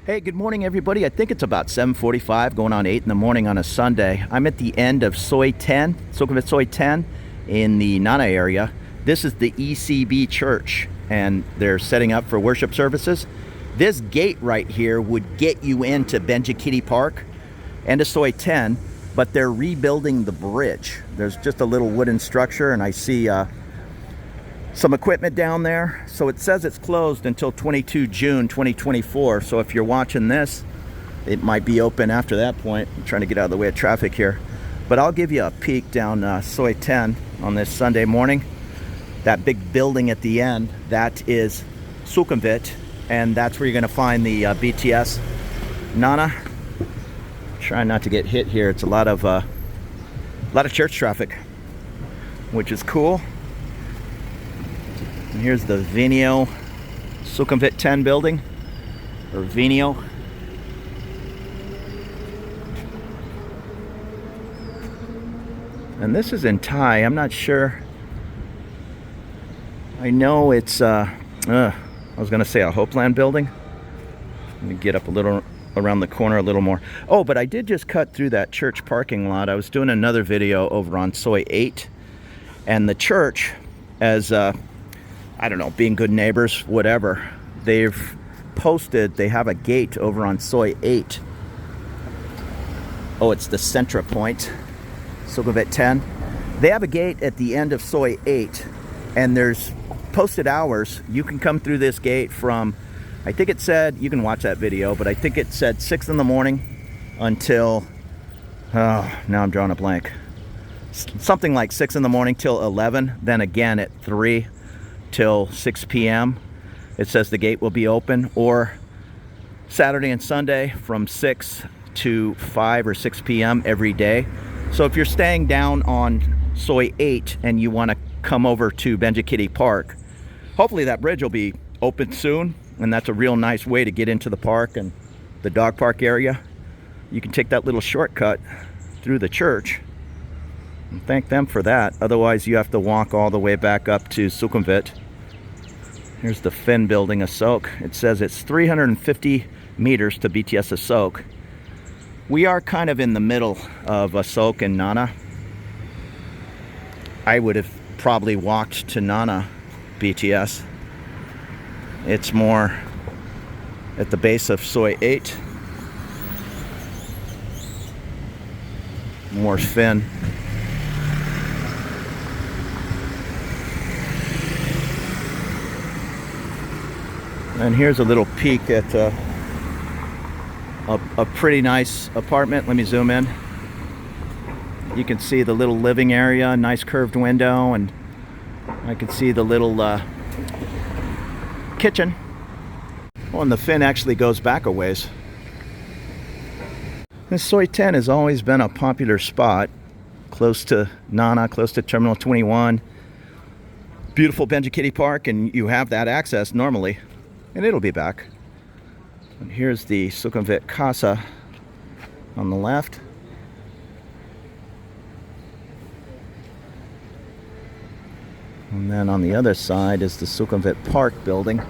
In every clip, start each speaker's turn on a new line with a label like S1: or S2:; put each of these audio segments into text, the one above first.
S1: Hey, good morning, everybody. I think it's about 7:45, going on 8 in the morning on a Sunday. I'm at the end of Soi 10, Sukhumvit Soi 10 in the Nana area. This is the ECB church, and they're setting up for worship services. This gate right here would get you into Benji Park and to Soi 10, but they're rebuilding the bridge. There's just a little wooden structure, and I see some equipment down there. So it says it's closed until 22 June 2024. So if you're watching this, it might be open after that point. I'm trying to get out of the way of traffic here. But I'll give you a peek down Soi 10 on this Sunday morning. That big building at the end, that is Sukhumvit, and that's where you're gonna find the BTS Nana. Try not to get hit here. It's a lot of church traffic, which is cool. And here's the Vinio Sukhumvit 10 building, or Vinio. And this is in Thai. I'm not sure. I know it's, I was going to say a Hopeland building. Let me get up a little around the corner a little more. Oh, but I did just cut through that church parking lot. I was doing another video over on Soi 8. And the church, as I don't know, being good neighbors, whatever, they've posted, they have a gate over on Soi 8. Oh, it's the Centra Point, Sukhumvit 10. They have a gate at the end of Soi 8, and there's posted hours. You can come through this gate from, I think it said, you can watch that video, but I think it said 6 in the morning until, oh, now I'm drawing a blank. Something like 6 in the morning till 11, then again at 3 till 6 p.m. It says the gate will be open, or Saturday and Sunday from 6 to 5 or 6 p.m. every day. So if you're staying down on Soi 8 and you want to come over to Benji Park, hopefully that bridge will be open soon, and that's a real nice way to get into the park and the dog park area. You can take that little shortcut through the church, and thank them for that. Otherwise, you have to walk all the way back up to Sukhumvit. Here's the Finn building, Asok. It says it's 350 meters to BTS Asok. We are kind of in the middle of Asok and Nana. I would have probably walked to Nana BTS. It's more at the base of Soi 8. More Finn. And here's a little peek at a pretty nice apartment. Let me zoom in. You can see the little living area, nice curved window, and I can see the little kitchen. Oh, and the Finn actually goes back a ways. This Soi 10 has always been a popular spot, close to Nana, close to Terminal 21. Beautiful Benji Park, and you have that access normally. And it'll be back. And here's the Sukhumvit Casa on the left. And then on the other side is the Sukhumvit Park building.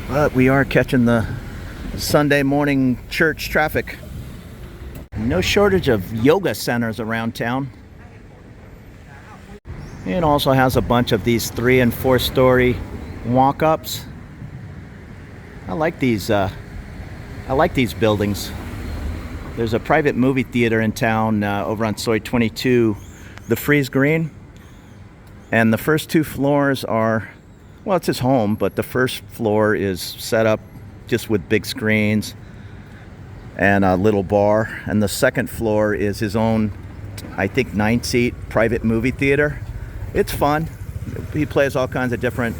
S1: But we are catching the Sunday morning church traffic. No shortage of yoga centers around town. It also has a bunch of these 3- and 4-story walk-ups. I like these buildings. There's a private movie theater in town over on Soi 22, the Freeze Green. And the first 2 floors are, well, it's his home, but the first floor is set up just with big screens and a little bar. And the second floor is his own, I think, 9-seat private movie theater. It's fun. He plays all kinds of different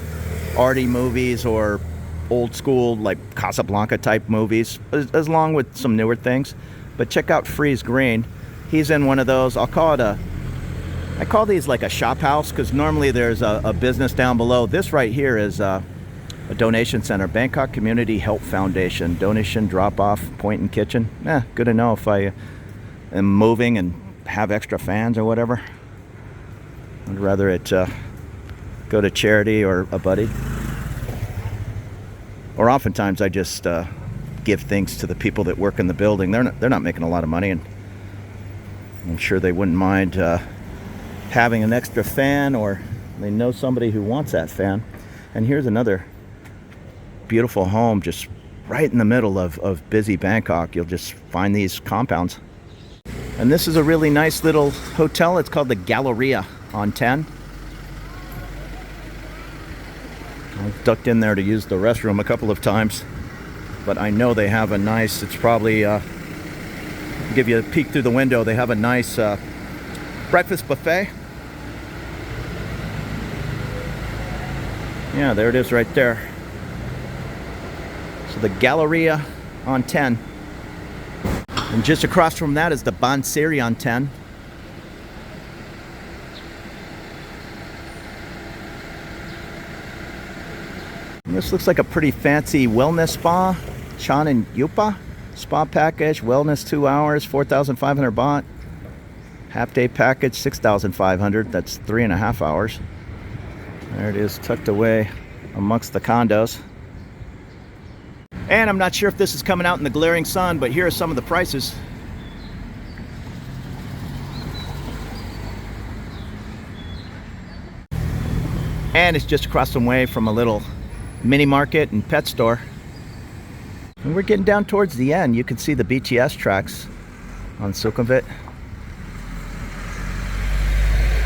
S1: arty movies or old school, like Casablanca type movies, as long with some newer things. But check out Freeze Green. He's in one of those. I call these like a shop house, because normally there's a business down below. This right here is a donation center, Bangkok Community Help Foundation, donation drop-off point and kitchen. Good to know if I am moving and have extra fans or whatever. I'd rather it go go to charity or a buddy. Or oftentimes I just give things to the people that work in the building. They're not making a lot of money, and I'm sure they wouldn't mind having an extra fan, or they know somebody who wants that fan. And here's another beautiful home just right in the middle of busy Bangkok. You'll just find these compounds. And this is a really nice little hotel. It's called the Galleria on 10. I've ducked in there to use the restroom a couple of times, but I know they have a nice, it's probably, give you a peek through the window, they have a nice breakfast buffet. Yeah, there it is right there. So the Galleria on 10. And just across from that is the Bansiri on 10. And this looks like a pretty fancy wellness spa. Chan and Yupa. Spa package, wellness 2 hours, 4,500 baht. Half day package, 6,500. That's 3.5 hours. There it is, tucked away amongst the condos. And I'm not sure if this is coming out in the glaring sun, but here are some of the prices. And it's just across the way from a little mini market and pet store. And we're getting down towards the end. You can see the BTS tracks on Sukhumvit.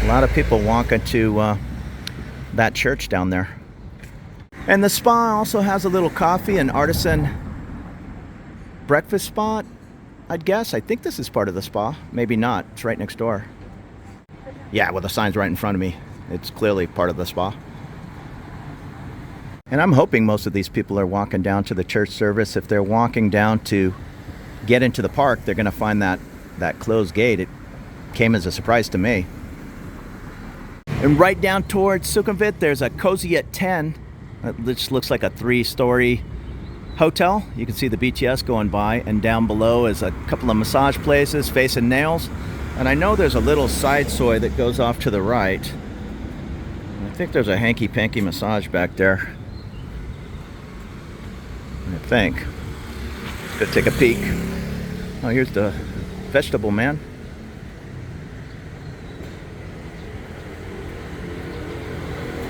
S1: A lot of people walking to that church down there. And the spa also has a little coffee and artisan breakfast spot, I'd guess. I think this is part of the spa. Maybe not. It's right next door. Yeah, well, the sign's right in front of me. It's clearly part of the spa. And I'm hoping most of these people are walking down to the church service. If they're walking down to get into the park, they're going to find that closed gate. It came as a surprise to me. And right down towards Sukhumvit, there's a Cozy at 10. Which looks like a 3-story hotel. You can see the BTS going by, and down below is a couple of massage places, Face and Nails. And I know there's a little side soy that goes off to the right. And I think there's a hanky-panky massage back there. I think. Let's go take a peek. Oh, here's the vegetable man.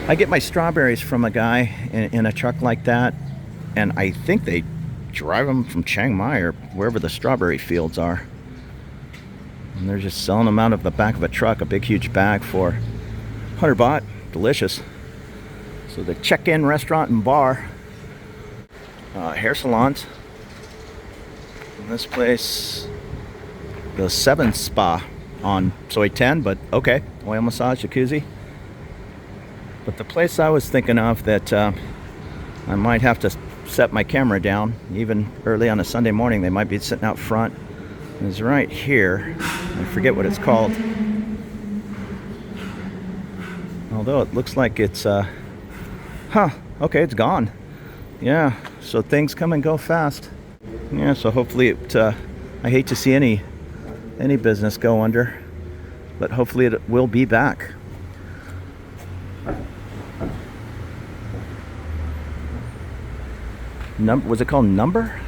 S1: I get my strawberries from a guy in a truck like that, and I think they drive them from Chiang Mai or wherever the strawberry fields are. And they're just selling them out of the back of a truck, a big huge bag for 100 baht. Delicious. So the check-in restaurant and bar. Hair salons. And this place, the 7 Spa on Soi 10, but okay. Oil massage, jacuzzi. But the place I was thinking of that I might have to set my camera down, even early on a Sunday morning, they might be sitting out front, is right here. I forget what it's called. Although it looks like it's, okay, it's gone. Yeah, so things come and go fast. Yeah, so hopefully it, I hate to see any business go under, but hopefully it will be back. Was it called Number?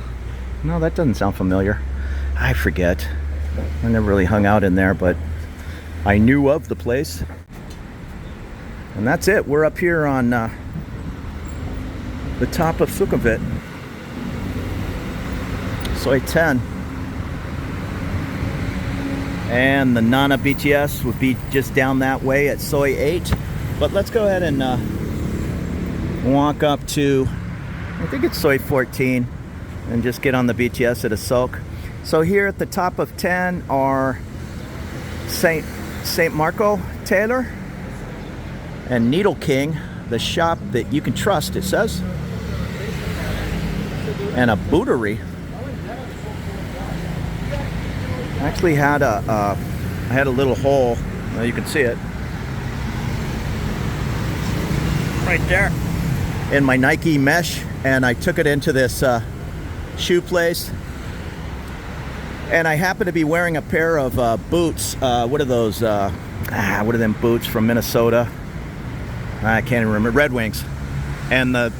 S1: No, that doesn't sound familiar. I forget. I never really hung out in there, but I knew of the place. And that's it. We're up here on the top of Sukhumvit. Soi 10. And the Nana BTS would be just down that way at Soi 8. But let's go ahead and walk up to, I think it's Soi 14, and just get on the BTS at a soak. So here at the top of 10 are Saint Marco Taylor and Needle King, the shop that you can trust, it says. And a bootery. I actually had I had a little hole, well, you can see it right there, in my Nike mesh, and I took it into this shoe place, and I happened to be wearing a pair of boots. What are those? What are them boots from Minnesota? I can't even remember, Red Wings. And the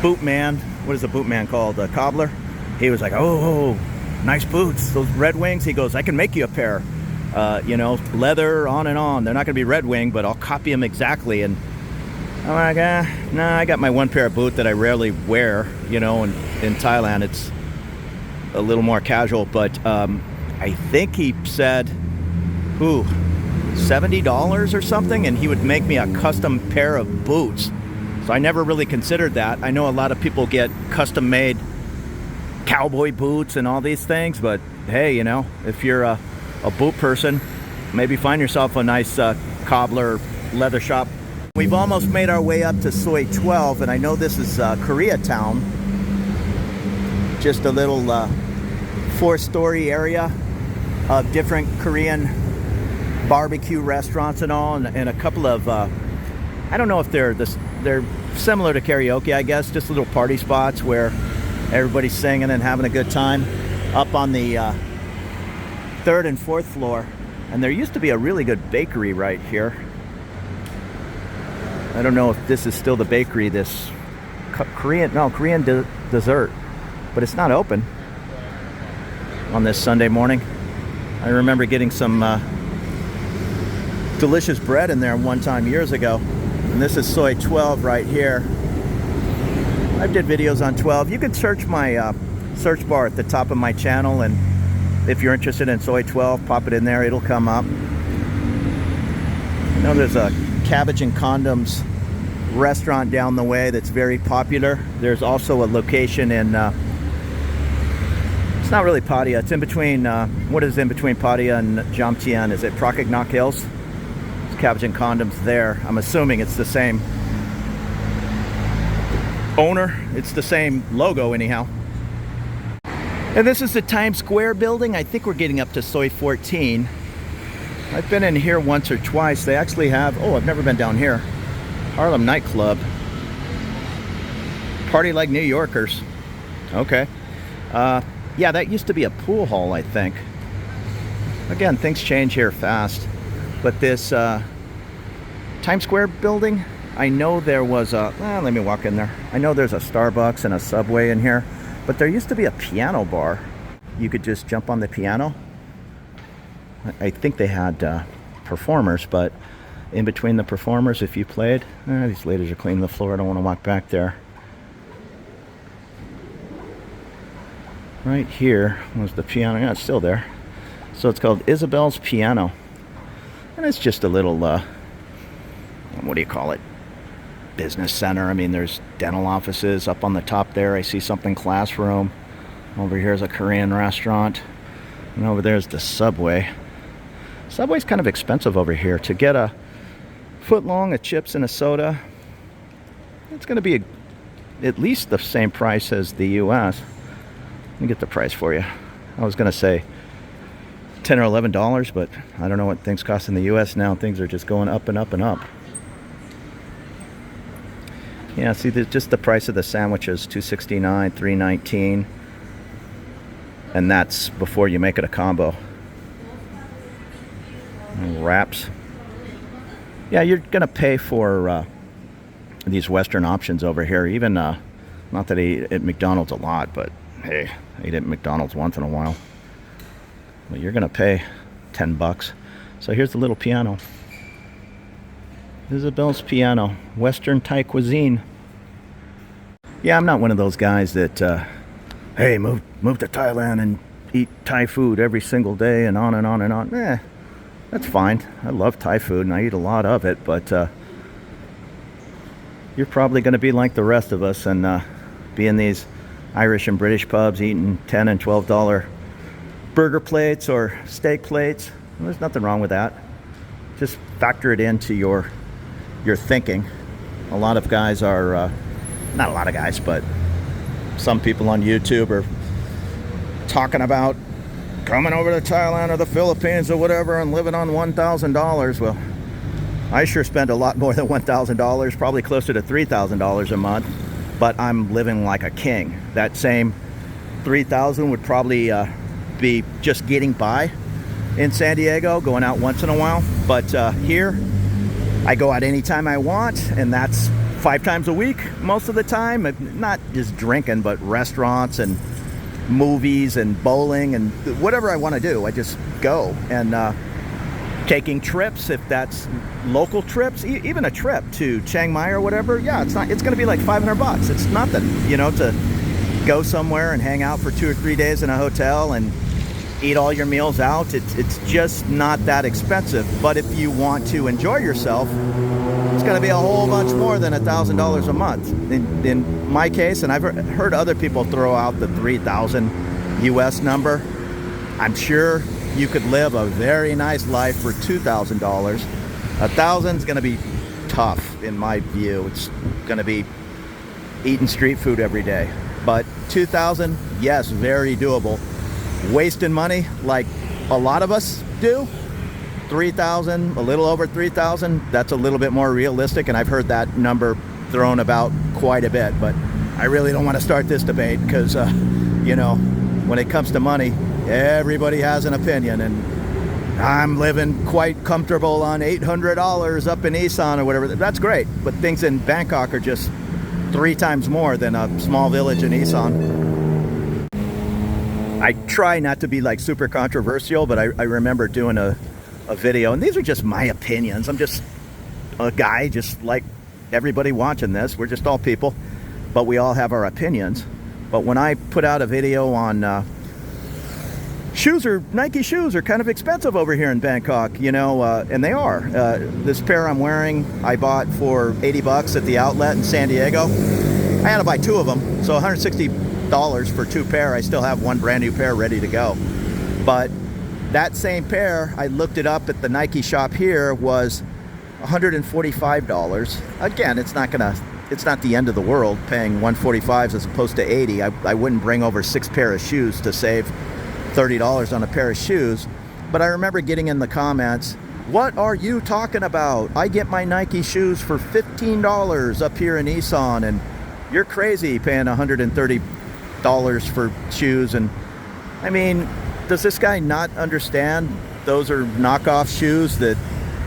S1: boot man, what is the boot man called? The cobbler? He was like, oh, nice boots, those Red Wings. He goes, I can make you a pair. You know, leather, on and on. They're not going to be Red Wing, but I'll copy them exactly. And I'm like, nah, I got my one pair of boot that I rarely wear, you know, and in Thailand it's a little more casual. But I think he said, $70 or something, and he would make me a custom pair of boots. So I never really considered that. I know a lot of people get custom made cowboy boots and all these things, but hey, you know, if you're a boot person, maybe find yourself a nice cobbler leather shop. We've almost made our way up to Soi 12, and I know this is Koreatown. Just a little 4-story area of different Korean barbecue restaurants and all, and a couple of I don't know if they're similar to karaoke, I guess, just little party spots where everybody's singing and having a good time up on the 3rd and 4th floor. And there used to be a really good bakery right here. I don't know if this is still the bakery, this Korean dessert, but it's not open on this Sunday morning. I remember getting some delicious bread in there one time years ago. And this is Soi 12 right here. I did videos on 12. You can search my search bar at the top of my channel, and if you're interested in Soi 12, pop it in there, it'll come up. I know there's a Cabbage and Condoms restaurant down the way that's very popular. There's also a location in it's not really Pattaya, it's in between what is in between Pattaya and Jomtien? Is it Prachignok Hills? It's Cabbage and Condoms there. I'm assuming it's the same owner, it's the same logo anyhow. And this is the Times Square building. I think we're getting up to Soi 14. I've been in here once or twice. They actually have, I've never been down here, Harlem nightclub. Party like New Yorkers. Okay. Yeah, that used to be a pool hall, I think. Again, things change here fast. But this Times Square building, I know there was a, let me walk in there. I know there's a Starbucks and a Subway in here, but there used to be a piano bar. You could just jump on the piano. I think they had performers, but in between the performers, if you played, these ladies are cleaning the floor. I don't want to walk back there. Right here was the piano. Yeah, it's still there. So it's called Isabel's Piano. And it's just a little, what do you call it? Business center. I mean, there's dental offices up on the top there. I see something classroom. Over here's a Korean restaurant. And over there's the Subway. Subway's kind of expensive over here. To get a foot long of chips and a soda, it's going to be at least the same price as the US. Let me get the price for you. I was going to say $10 or $11, but I don't know what things cost in the US now. Things are just going up and up and up. Yeah, see, just the price of the sandwiches, $2.69, $3.19, and that's before you make it a combo. And wraps. Yeah, you're gonna pay for these Western options over here. Even not that I eat at McDonald's a lot, but hey, I eat at McDonald's once in a while. But you're gonna pay $10. So here's the little piano. Isabel's Piano, Western Thai cuisine. Yeah, I'm not one of those guys that, hey, move to Thailand and eat Thai food every single day and on and on and on. That's fine. I love Thai food and I eat a lot of it, but you're probably going to be like the rest of us and be in these Irish and British pubs eating $10 and $12 burger plates or steak plates. There's nothing wrong with that. Just factor it into your thinking. A lot of guys are, not a lot of guys, but some people on YouTube are talking about coming over to Thailand or the Philippines or whatever and living on $1,000. Well, I sure spend a lot more than $1,000, probably closer to $3,000 a month, but I'm living like a king. That same $3,000 would probably be just getting by in San Diego, going out once in a while. But here, I go out anytime I want, and that's 5 times a week most of the time. Not just drinking, but restaurants and movies and bowling and whatever I want to do. I just go. And taking trips, if that's local trips, even a trip to Chiang Mai or whatever, yeah, it's going to be like $500. It's nothing, to go somewhere and hang out for 2 or 3 days in a hotel and eat all your meals out. It's just not that expensive. But if you want to enjoy yourself, it's going to be a whole bunch more than $1,000 a month. In my case, and I've heard other people throw out the 3,000 US number. I'm sure you could live a very nice life for $2,000. $1,000 is going to be tough in my view. It's going to be eating street food every day. But $2,000, yes, very doable. Wasting money like a lot of us do. $3,000, a little over $3,000, that's a little bit more realistic, and I've heard that number thrown about quite a bit, but I really don't want to start this debate because, when it comes to money, everybody has an opinion, and I'm living quite comfortable on $800 up in Isan or whatever. That's great, but things in Bangkok are just 3 times more than a small village in Isan. I try not to be like super controversial, but I remember doing a video, and these are just my opinions. I'm just a guy just like everybody watching this. We're just all people, but we all have our opinions. But when I put out a video on Nike shoes are kind of expensive over here in Bangkok, and they are. This pair I'm wearing, I bought for $80 at the outlet in San Diego. I had to buy 2 of them, so $160 for 2 pair. I still have 1 brand new pair ready to go. But that same pair, I looked it up at the Nike shop here, was $145. Again, it's not the end of the world paying $145 as opposed to $80. I wouldn't bring over 6 pair of shoes to save $30 on a pair of shoes. But I remember getting in the comments, what are you talking about? I get my Nike shoes for $15 up here in Isan, and you're crazy paying $130 for shoes. And I mean, does this guy not understand those are knockoff shoes that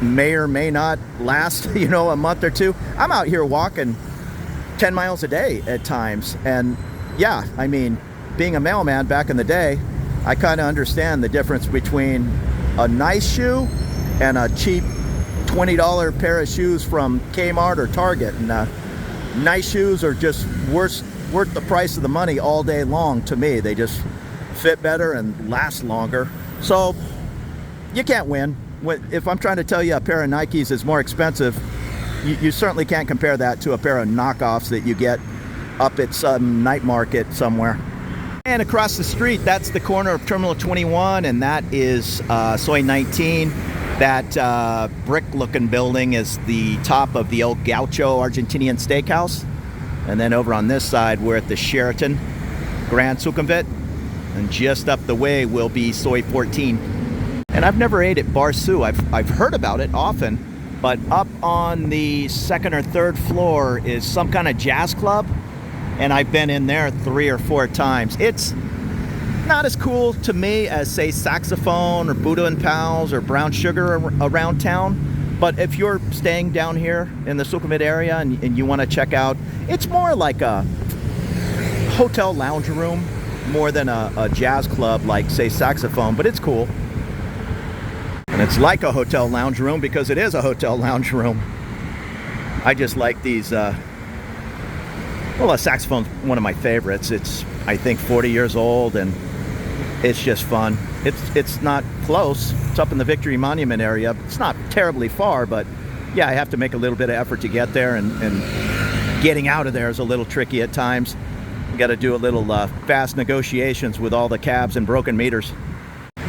S1: may or may not last, a month or 2? I'm out here walking 10 miles a day at times. And yeah, I mean, being a mailman back in the day, I kind of understand the difference between a nice shoe and a cheap $20 pair of shoes from Kmart or Target. And nice shoes are just worth the price of the money all day long to me. They just fit better and last longer. So you can't win. If I'm trying to tell you a pair of Nikes is more expensive, you certainly can't compare that to a pair of knockoffs that you get up at some night market somewhere. And across the street, that's the corner of Terminal 21, and that is Soi 19. That brick-looking building is the top of the old Gaucho Argentinian steakhouse. And then over on this side, we're at the Sheraton Grand Sukhumvit. And just up the way will be Soi 14. And I've never ate at Bar Su. I've heard about it often, but up on the 2nd or 3rd floor is some kind of jazz club, and I've been in there 3 or 4 times. It's not as cool to me as, say, Saxophone or Buddha and Pals or Brown Sugar around town. But if you're staying down here in the Sukhumvit area and you want to check out, it's more like a hotel lounge room more than a jazz club like, say, Saxophone, but it's cool. And it's like a hotel lounge room because it is a hotel lounge room. I just like these, a Saxophone's one of my favorites. It's, I think, 40 years old, and it's just fun. It's not close. It's up in the Victory Monument area. It's not terribly far, but yeah, I have to make a little bit of effort to get there, and getting out of there is a little tricky at times. You got to do a little fast negotiations with all the cabs and broken meters.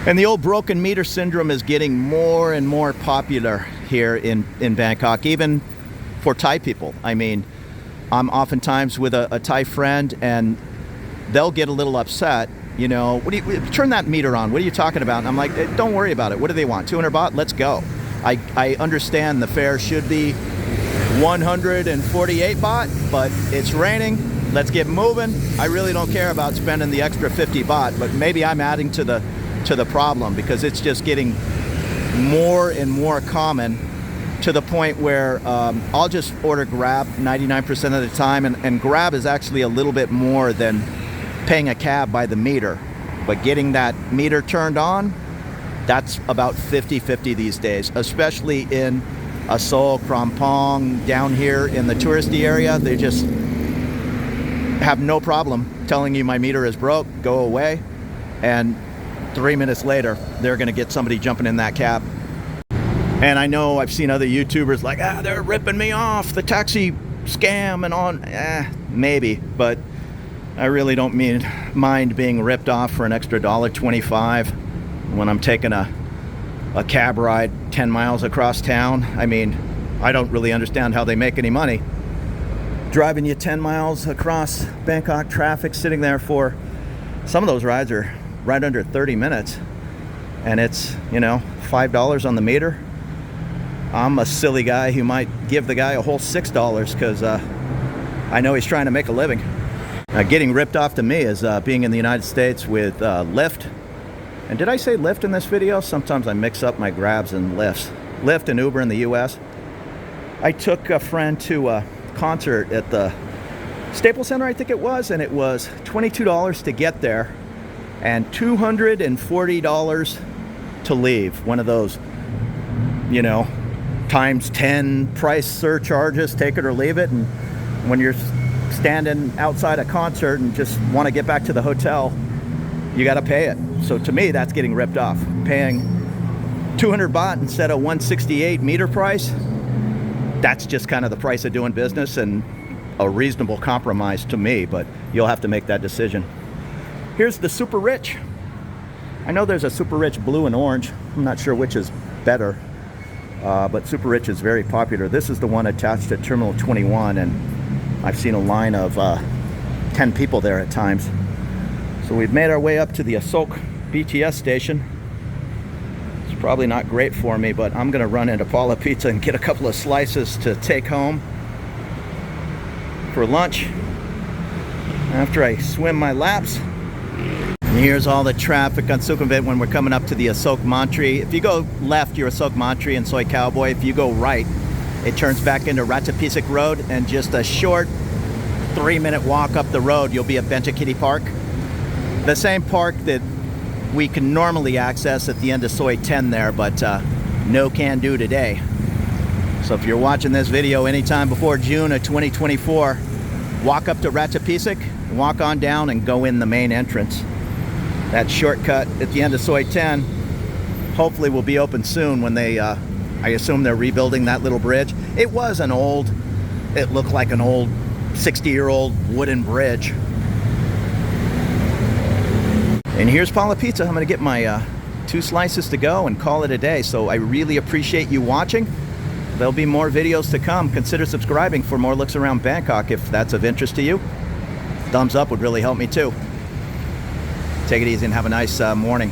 S1: And the old broken meter syndrome is getting more and more popular here in Bangkok, even for Thai people. I mean, I'm oftentimes with a Thai friend, and they'll get a little upset. Turn that meter on. What are you talking about? And I'm like, don't worry about it. What do they want? 200 baht? Let's go. I understand the fare should be 148 baht, but it's raining. Let's get moving. I really don't care about spending the extra 50 baht, but maybe I'm adding to the problem because it's just getting more and more common to the point where I'll just order Grab 99% of the time, and Grab is actually a little bit more than paying a cab by the meter. But getting that meter turned on, that's about 50-50 these days, especially in Seoul, Krampong, down here in the touristy area. They just have no problem telling you my meter is broke, go away, and 3 minutes later they're going to get somebody jumping in that cab. And I know I've seen other YouTubers like, they're ripping me off, the taxi scam and on. Maybe, but I really don't mind being ripped off for an extra $1.25 when I'm taking a cab ride 10 miles across town. I mean, I don't really understand how they make any money driving you 10 miles across Bangkok traffic, sitting there for, some of those rides are right under 30 minutes, and it's, $5 on the meter. I'm a silly guy who might give the guy a whole $6 because I know he's trying to make a living. Getting ripped off to me is being in the United States with Lyft. And did I say Lyft in this video? Sometimes I mix up my Grabs and Lyfts. Lyft and Uber in the US. I took a friend to a concert at the Staples Center, I think it was, and it was $22 to get there and $240 to leave. One of those, times 10 price surcharges, take it or leave it. And when you're standing outside a concert and just want to get back to the hotel, you got to pay it. So to me, that's getting ripped off. Paying 200 baht instead of 168 meter price, that's just kind of the price of doing business and a reasonable compromise to me, but you'll have to make that decision. Here's the Super Rich. I know there's a Super Rich blue and orange. I'm not sure which is better, but Super Rich is very popular. This is the one attached to Terminal 21, and I've seen a line of 10 people there at times. So we've made our way up to the Asok BTS station. It's probably not great for me, but I'm gonna run into Paula Pizza and get a couple of slices to take home for lunch after I swim my laps. And here's all the traffic on Sukhumvit when we're coming up to the Asok Mantri. If you go left, you're Asok Mantri and Soi Cowboy. If you go right, it turns back into Ratchapisik Road, and just a short 3-minute walk up the road, you'll be at Benchakitty Park. The same park that we can normally access at the end of Soi 10 there, but no can do today. So if you're watching this video anytime before June of 2024, walk up to Ratchapisik, walk on down and go in the main entrance. That shortcut at the end of Soi 10 hopefully will be open soon when they, I assume they're rebuilding that little bridge. It was it looked like an old 60-year-old wooden bridge. And here's Paula Pizza. I'm gonna get my 2 slices to go and call it a day. So I really appreciate you watching. There'll be more videos to come. Consider subscribing for more looks around Bangkok if that's of interest to you. Thumbs up would really help me too. Take it easy and have a nice morning.